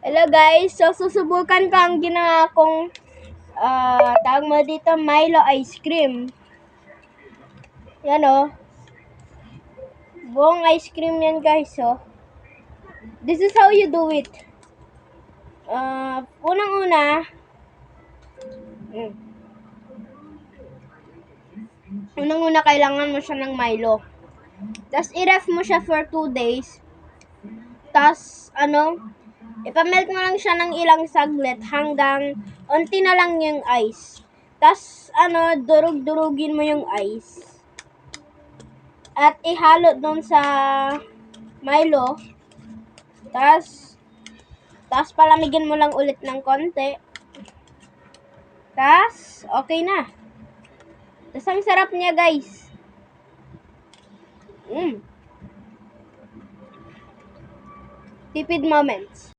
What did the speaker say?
Hello guys, so susubukan ko ang ginawa kong tawag mo dito, Milo ice cream. Yan o. Buong ice cream yan guys, oh. This is how you do it. Unang-una, kailangan mo siya ng Milo. Tapos i-ref mo siya for 2 days. Tapos ipamelt mo lang siya ng ilang saglit hanggang unti na lang yung ice. Tapos durug-durugin mo yung ice. At ihalo doon sa Milo. Tapos palamigin mo lang ulit ng konti. Tapos okay na. Tapos ang sarap niya guys. Tipid moments.